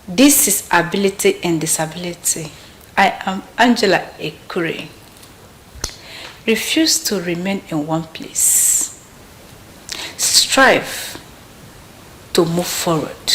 This is ability and disability. I am Angela Ekure. Refuse to remain in one place. Strive to move forward.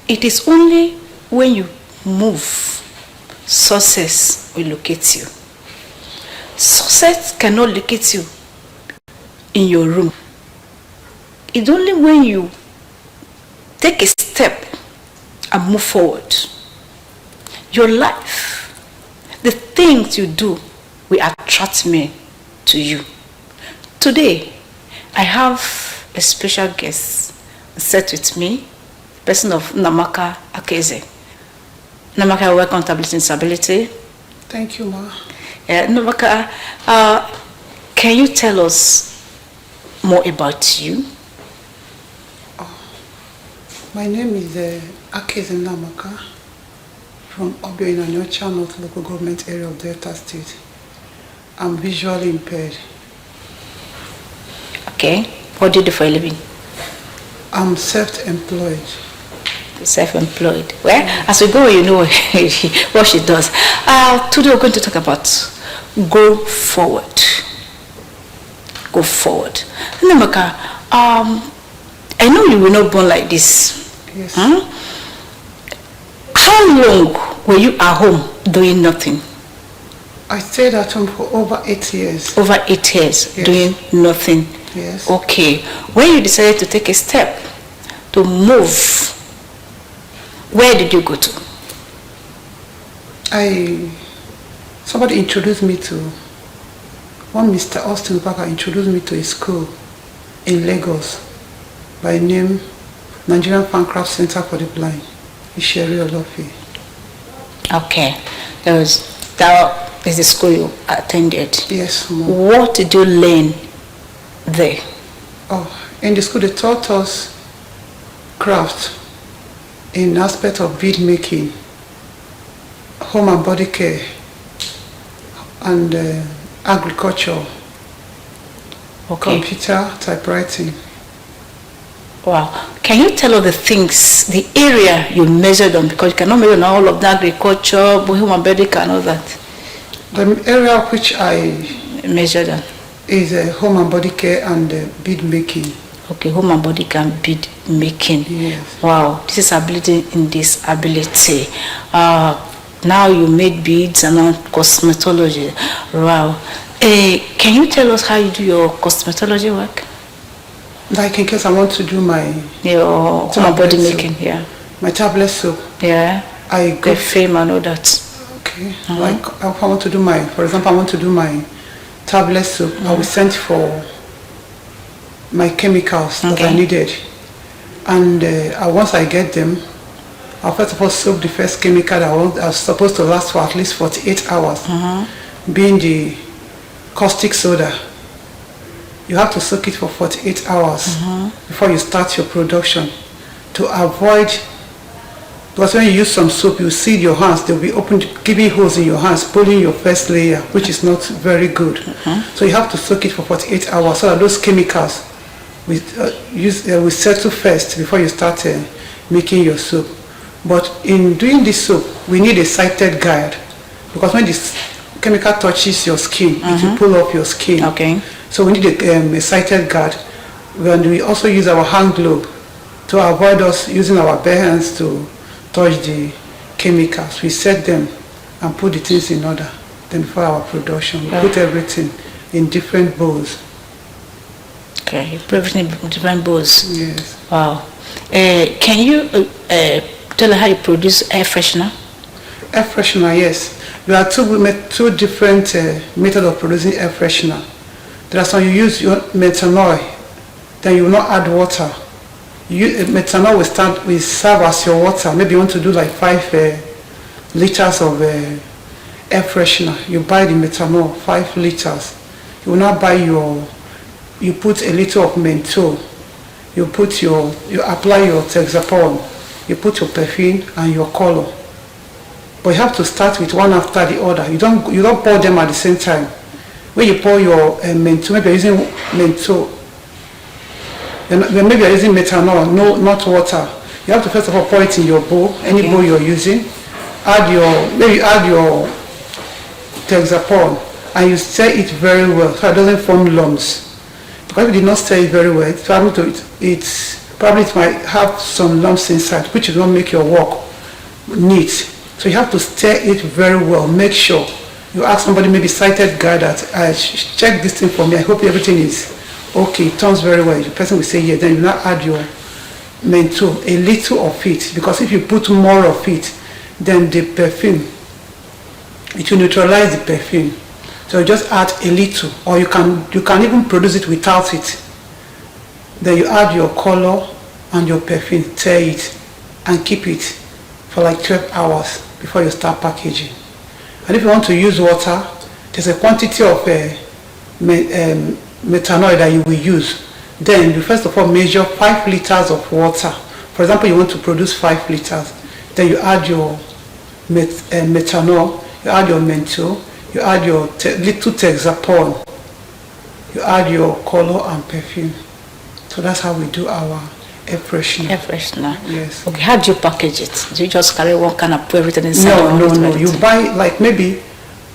It is only when you move, success will locate you. Success cannot locate you in your room. It's only when you take a step and move forward. Your life, the things you do will attract me to you. Today, I have a special guest set with me, person of Amaka Akeze. Amaka, welcome to Ability and Disability. Thank you, Ma. Amaka, can you tell us more about you? My name is Akeze Amaka from Obio in Anyocha North Local Government Area of Delta State. I'm visually impaired. Okay. What do you do for a living? I'm self-employed. Self-employed. Well, as we go, you know what she does. Today we're going to talk about go forward. Go forward. Amaka, I know you were not born like this. Yes. How long were you at home doing nothing? I stayed at home for over 8 years. Over 8 years, yes. Doing nothing. Yes. Okay. When you decided to take a step to move, where did you go to? Somebody introduced me to, one Mr. Austin Parker introduced me to a school in Lagos by name Nigerian Fancraft Center for the Blind, Isheri Olofi. Okay. That is the school you attended. Yes, Mom. What did you learn there? In the school they taught us craft in aspect of bead making, home and body care, and agriculture, computer, typewriting. Wow. Can you tell us the things, the area you measured on? Because you cannot measure on all of the agriculture, home and body care and all that. The area which I measured on is home and body care and bead making. Okay, home and body care and bead making. Yes. Wow, this is ability in disability. Now you made beads and now cosmetology. Wow. Can you tell us how you do your cosmetology work? Like in case I want to do my your home and body making, yeah. My tablet soap. Yeah. I go the frame and all that. Okay. Like if I want to do for example, I want to do my tablet soap, I will send for my chemicals that I needed. And once I get them, I'll first of all soak the first chemical that I was supposed to last for at least 48 hours, being the caustic soda. You have to soak it for 48 hours before you start your production to avoid, because when you use some soap, you see your hands, they'll be open, giving holes in your hands, pulling your first layer, which is not very good. So you have to soak it for 48 hours so that those chemicals will settle first before you start making your soap. But in doing this soap, we need a sighted guide, because when this chemical touches your skin, it will pull off your skin. Okay. So we need a sighted guard. And we also use our hand glove to avoid us using our bare hands to touch the chemicals. We set them and put the things in order. Then for our production, we put everything in different bowls. Okay, you put everything in different bowls. Yes. Wow. Can you tell us how you produce air freshener? Air freshener, yes. There are two different methods of producing air freshener. There are some you use your methanol, then you will not add water. Methanol will serve as your water. Maybe you want to do like 5 liters of air freshener. You buy the methanol, 5 liters. You will not buy you put a little of menthol. You apply your Texapol. You put your perfume and your color. But you have to start with one after the other. You don't pour them at the same time. When you pour your menthol, maybe you're using menthol, maybe you're using methanol, not water. You have to first of all pour it in your bowl, any bowl you're using. Maybe add your Texapon, and you stir it very well so it doesn't form lumps. Because if you did not stir it very well, it might have some lumps inside, which will not make your work neat. So you have to stir it very well. Make sure you ask somebody, maybe sighted guy, that check this thing for me. I hope everything is okay. It turns very well. The person will say yes. Then you now add your menthol, a little of it, because if you put more of it, then the perfume, it will neutralize the perfume. So you just add a little, or you can even produce it without it. Then you add your color and your perfume, stir it, and keep it for like 12 hours before you start packaging. And if you want to use water, there's a quantity of methanol that you will use. Then you first of all measure 5 liters of water. For example, you want to produce 5 liters. Then you add your methanol, you add your menthol, you add your little Texapon, you add your color and perfume. So that's how we do our air freshener. Air freshener. Yes. Okay, how do you package it? Do you just carry one can and put everything inside? No. You buy,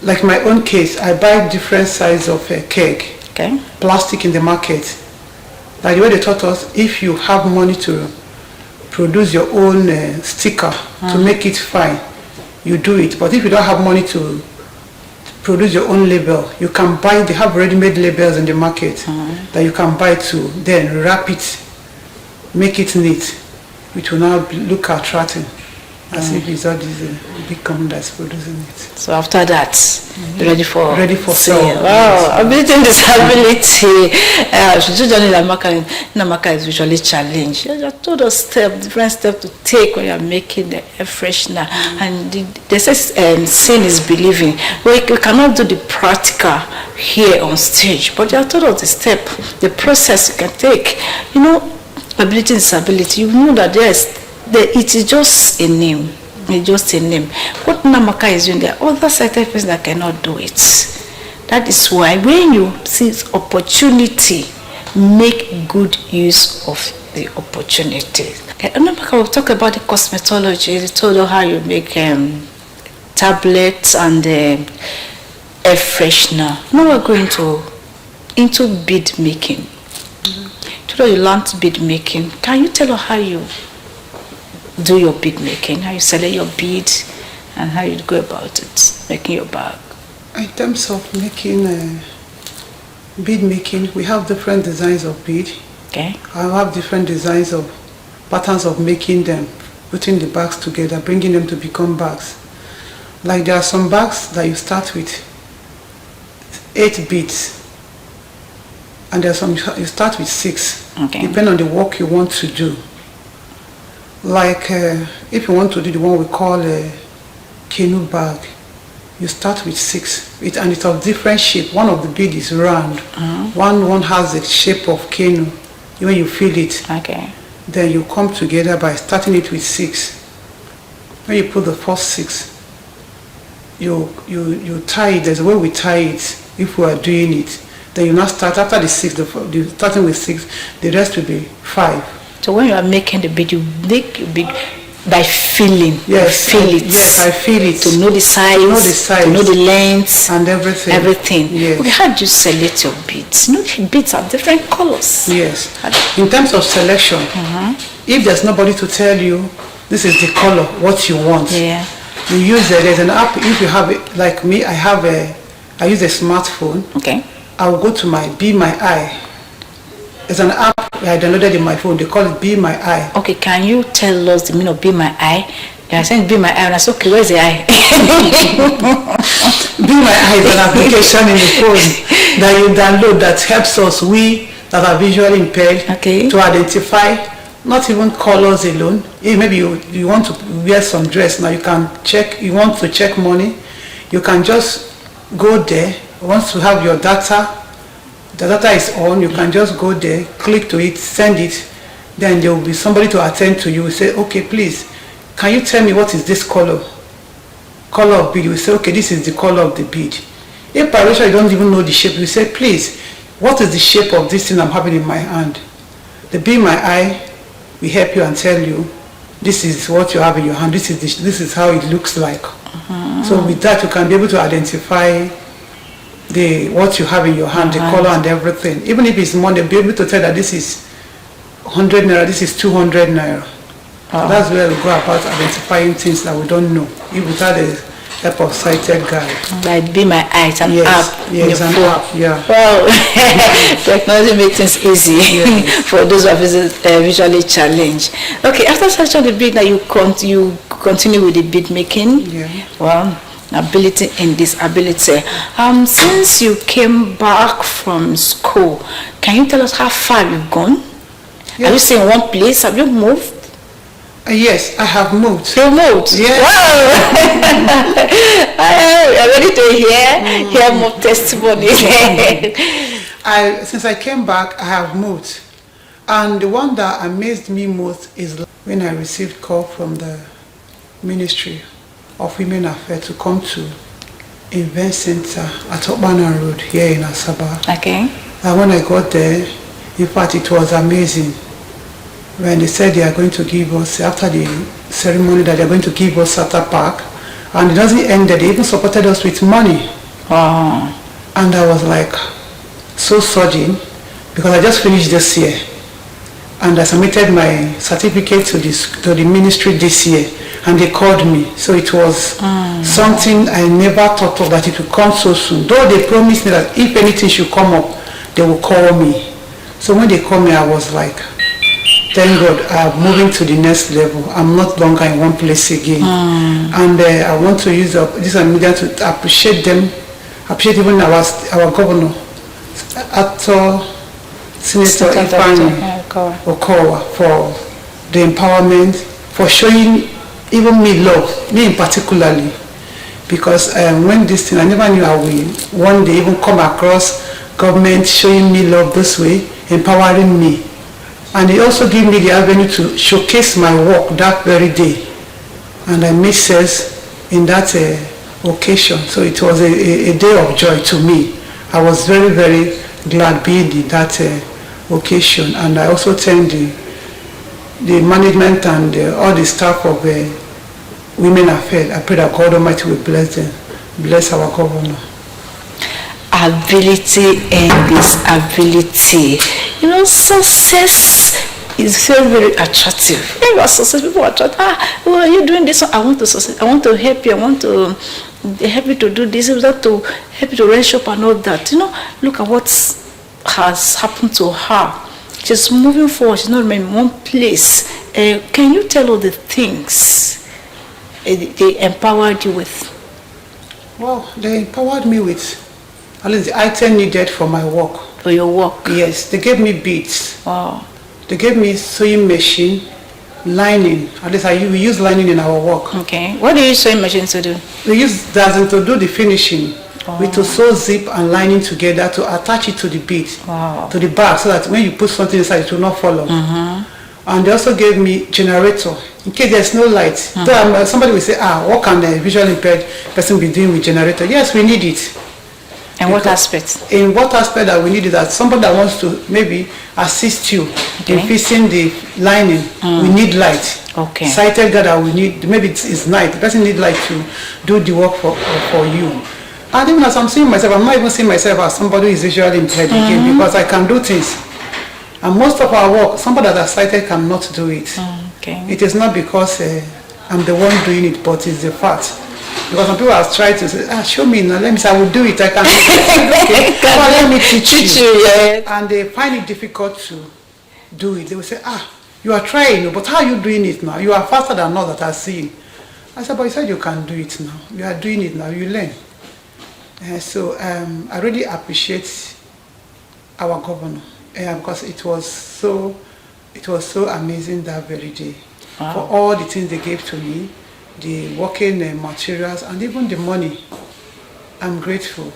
like my own case, I buy different size of keg. Okay. Plastic in the market. Like the way they taught us, if you have money to produce your own sticker to make it fine, you do it. But if you don't have money to produce your own label, you can buy, they have ready-made labels in the market that you can buy to then wrap it, make it neat, which will now look attractive, as if it's all this big company that's producing it. So after that, ready for sale. Wow, ability and disability. Amaka is usually challenged. You told us different steps to take when you're making the air freshener. And they say seeing is believing. We cannot do the practical here on stage, but you have told us the step, the process you can take. You know, ability and disability, you know that it is just a name. It's just a name. What Amaka is doing, there are other certain people that cannot do it. That is why when you see opportunity, make good use of the opportunity. Okay, Amaka will talk about the cosmetology. They told you how you make tablets and air freshener. Now we're going into bead making. Today you learned bead making. Can you tell us how you do your bead making, how you select your beads, and how you go about it, making your bag? In terms of making bead making, we have different designs of bead. Okay. I have different designs of patterns of making them, putting the bags together, bringing them to become bags. Like there are some bags that you start with 8 beads, and there are some you start with 6, depending on the work you want to do. Like if you want to do the one we call a canoe bag, you start with 6, and it's of different shape. One of the bead is round, one has the shape of canoe when you feel it. Okay. Then you come together by starting it with 6. When you put the first 6, you tie it. There's a way we tie it if we are doing it. Then you now start after the 6, starting with 6, the rest will be 5. So when you are making the bead, you make your bead by feeling. Yes, you feel it. Yes, I feel it. To know the size, to know the length, and everything. Everything. Yes. Okay, how do you select your beads? You know, the beads are different colors. Yes. In terms of selection, if there's nobody to tell you this is the color, what you want, you use there's an app. If you have it, like me, I use a smartphone. Okay. I will go to my Be My Eye. It's an app I downloaded in my phone. They call it Be My Eye. Okay, can you tell us the meaning of Be My Eye? I said Be My Eye, and I said, okay, where's the eye? Be My Eye is an application in the phone that you download that helps us, we that are visually impaired, to identify not even colors alone. If maybe you want to wear some dress, now you can check, you want to check money, you can just go there. Once you have your data, the data is on, you can just go there, click to it, send it, then there will be somebody to attend to you. Say, okay, please, can you tell me what is this color of bead? You say, okay, this is the color of the bead. If by ratio you don't even know the shape, you say, please, what is the shape of this thing I'm having in my hand? The Be My Eye will help you and tell you this is what you have in your hand, this is how it looks like. So with that, you can be able to identify what you have in your hand, the color and everything. Even if it's money, be able to tell that this is 100 naira, this is 200 naira. So that's where we go about identifying things that we don't know, if without the help of sighted guide. Like Be My Eyes, an app. Yes, an app, yeah. Well, technology makes things easy for those who are visually challenged. Okay, after such a bead, now you continue with the bead making. Yeah. Well, ability and disability. Since you came back from school, can you tell us how far you've gone? Yes. Are you staying in one place? Have you moved? Yes, I have moved. You moved? Yes. Wow! I'm ready to hear more testimony. Since I came back, I have moved. And the one that amazed me most is when I received call from the Ministry of Women Affairs to come to Event Center at Obana Road here in Asaba. Okay. And when I got there, in fact, it was amazing. When they said they are going to give us, after the ceremony, that they are going to give us Sata Park, and it doesn't end there, they even supported us with money. Wow. And I was like, so sudden, because I just finished this year, and I submitted my certificate to the ministry this year, and they called me. So it was something I never thought of, that it would come so soon. Though they promised me that if anything should come up, they will call me. So when they called me, I was like, thank God, I'm moving to the next level. I'm not longer in one place again. And I want to use this media to appreciate them, appreciate even our governor, actor, Senator Ifeanyi Okowa, for the empowerment, for showing even me love, me particularly. Because when this thing, I never knew I will one day even come across government showing me love this way, empowering me. And it also gave me the avenue to showcase my work that very day. And I made sense in that occasion. So it was a day of joy to me. I was very, very glad being in that occasion. And I also thank the management and all the staff of Women Affairs. I pray that God Almighty will bless them, bless our governor. Ability and disability. You know, success is very, very attractive. When you are successful, people are attracted. Well, are you doing this? I want to succeed. I want to help you. I want to help you to do this. I want to help you to raise up and all that. You know, look at what has happened to her. She's moving forward. She's not in one place. Can you tell all the things they empowered you with? Well, they empowered me with at least the item needed for my work. For your work? Yes, they gave me beads. Wow. They gave me sewing machine, lining. At least we use lining in our work. Okay. What do you use sewing machine to do? We use that to do the finishing. We to sew zip and lining together to attach it to the bead, to the bag, so that when you put something inside, it will not fall off. And they also gave me generator in case there's no light. So, somebody will say, what can a visually impaired person be doing with generator? Yes, we need it. In what aspect? In what aspect that we need it, that somebody that wants to maybe assist you in fixing the lining, we need light. Okay. Sighted guy that we need, maybe it's night, the person need light to do the work for you. And even as I'm seeing myself, I'm not even seeing myself as somebody who is visually impaired again, because I can do things. And most of our work, somebody that is sighted cannot do it. Okay. It is not because I'm the one doing it, but it's the fact. Because some people have tried to say, show me now, let me say, I will do it, I can do it. Okay, well, let me teach you. Yeah. And they find it difficult to do it. They will say, you are trying, but how are you doing it now? You are faster than all that I see. I said, but you said you can do it now. You are doing it now, you learn. So I really appreciate our governor because it was so amazing that very day. Wow. For all the things they gave to me, the working materials, and even the money. I'm grateful.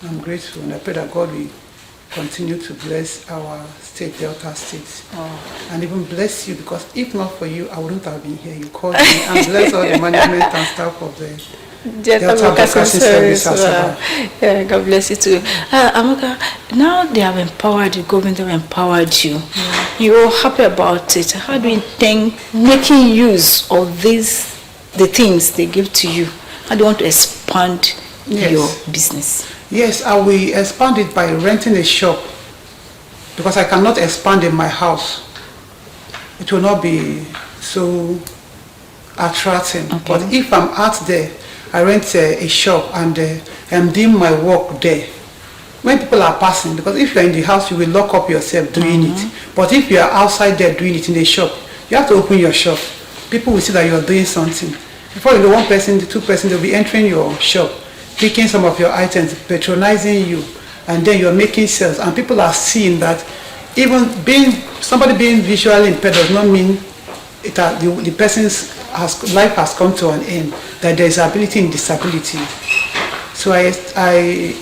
I'm grateful, and I pray that God will continue to bless our state, Delta State, and even bless you, because if not for you, I wouldn't have been here. You called me, and bless all the management and staff of the Delta Broadcasting Service as well. Yeah, God bless you too. Amaka, now they have empowered you, government have empowered you. You're happy about it. How do you think making use of the things they give to you? How do you want to expand your business? Yes, I will expand it by renting a shop, because I cannot expand in my house. It will not be so attracting. Okay. But if I'm out there, I rent a shop and I'm doing my work there. When people are passing, because if you're in the house, you will lock up yourself doing it. But if you are outside there doing it in the shop, you have to open your shop. People will see that you're doing something. Before you know, one person, the two person, they'll be entering your shop, picking some of your items, patronizing you, and then you're making sales. And people are seeing that even somebody being visually impaired does not mean the person's life has come to an end, that there is ability in disability. So I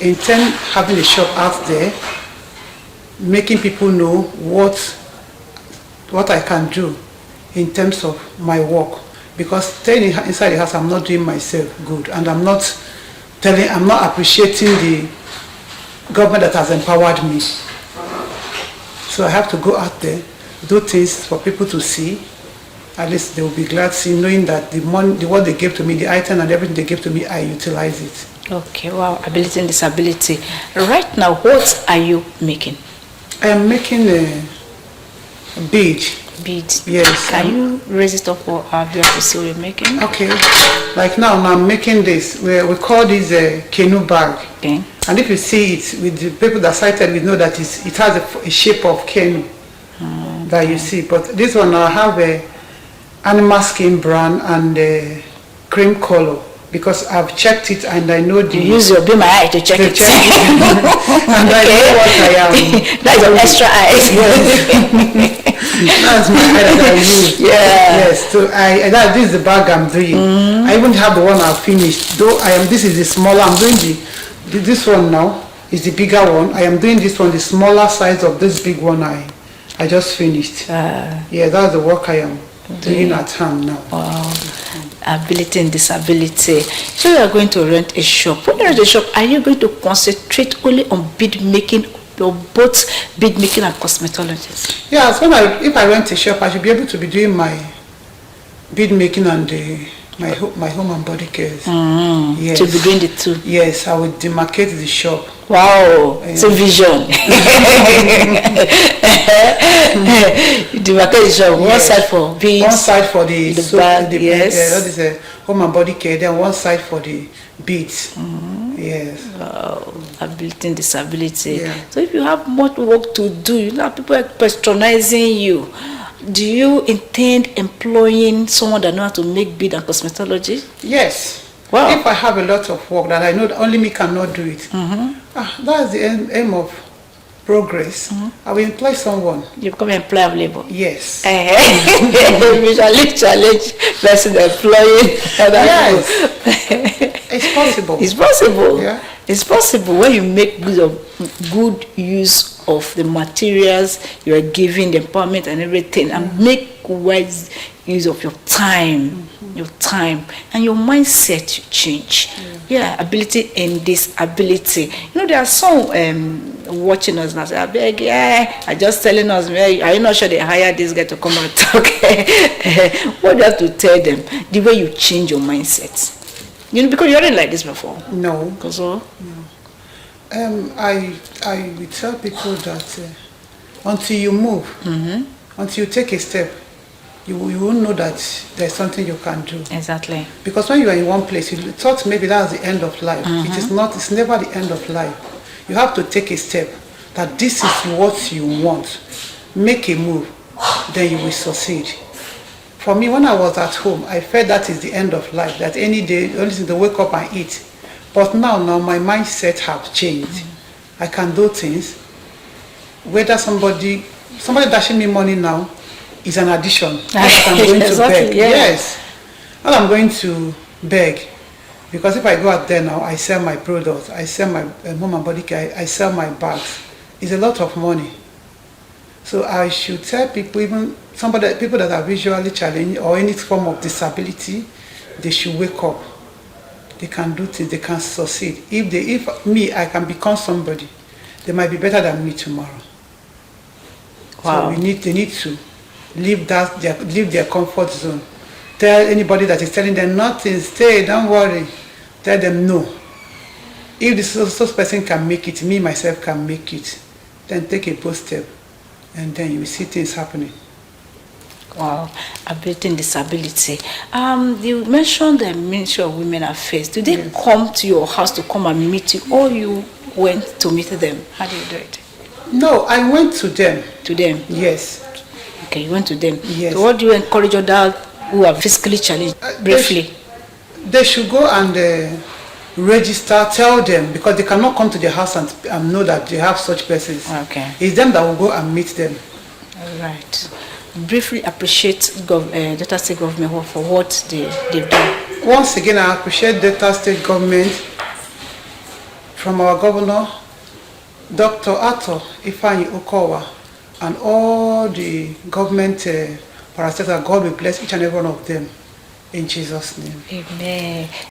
intend having a shop out there, making people know what I can do in terms of my work. Because staying inside the house, I'm not doing myself good, and I'm not appreciating the government that has empowered me. So I have to go out there, do things for people to see. At least they will be glad seeing, knowing that what they gave to me, the item and everything they gave to me, I utilize it. Okay, wow, ability and disability. Right now, what are you making? I am making a bead. Beads. Yes. Can you raise it up for our viewers to see what you're making? Okay. Like now I'm making this. We call this a canoe bag. Okay. And if you see it, with the people that sighted, we know that it has a shape of canoe that you see. But this one I have a animal skin brown and a cream color, because I've checked it and I know You use your Be My Eye to check it. And I know what I am. That's your extra eye. Yes. That's my eye that I use. Yeah. Yes. So this is the bag I'm doing. I even have the one I've finished. Though this is the smaller. I'm doing this one now is the bigger one. I am doing this one, the smaller size of this big one I just finished. Yeah, that's the work I am doing at home now. Wow. Ability and disability. So you are going to rent a shop. When you rent a shop, are you going to concentrate only on bead making, or both bead making and cosmetology? Yeah, so if I rent a shop, I should be able to be doing my bead making and my home and body care. Yes. To be doing the two. Yes, I would demarcate the shop. Wow, it's a vision. Demarcate the shop. One side for beads. One side for the bag. Yes. That is a home and body care. Then one side for the beads. Yes. Wow, ability and disability. Yeah. So if you have much work to do, you know people are patronizing you. Do you intend employing someone that knows how to make bead and cosmetology? Yes. Wow. If I have a lot of work that I know that only me cannot do it, that's the aim of progress. I will employ someone. You become an employer of labor. Yes. Visually challenge person employing other Yes. people. It's possible. It's possible. Yeah. It's possible when you make good use of the materials you are giving, the empowerment and everything, and make wise use of your time, and your mindset to change. Yeah, ability and disability. You know, there are some watching us now. Say, I beg, are just telling us, are you not sure they hired this guy to come and talk? What do you have to tell them? The way you change your mindset. You know, because you weren't like this before. No. So? No. I will tell people that until you move, until you take a step, you won't know that there's something you can do. Exactly. Because when you are in one place, you thought maybe that's the end of life. It is not. It's never the end of life. You have to take a step that this is what you want. Make a move, then you will succeed. For me, when I was at home, I felt that is the end of life, that any day, only thing to wake up and eat. But now my mindset have changed. I can do things. Whether somebody dashing me money now is an addition. I'm going to beg. Yeah. Yes. Now I'm going to beg. Because if I go out there now, I sell my products, I sell my home and body care, I sell my bags. It's a lot of money. So I should tell people, even people that are visually challenged or any form of disability, they should wake up. they can do things, they can succeed. If me, I can become somebody, they might be better than me tomorrow. Wow. So they need to leave their comfort zone. Tell anybody that is telling them nothing, stay, don't worry. Tell them no. If this person can make it, me myself can make it, then take a bold step, and then you will see things happening. Wow, ability disability. You mentioned the Ministry of Women Affairs. Do they come to your house to come and meet you, or you went to meet them? How do you do it? No, I went to them. To them? Yes. Okay, you went to them. Yes. So what do you encourage others who are physically challenged, briefly? They should go and register, tell them, because they cannot come to their house and know that they have such persons. Okay. It's them that will go and meet them. All right. Briefly appreciate Delta State government for what they've done. Once again, I appreciate Delta State government from our governor, Dr. Ato Ifeanyi Okowa, and all the government parastatals. God will bless each and every one of them. In Jesus' name. Amen.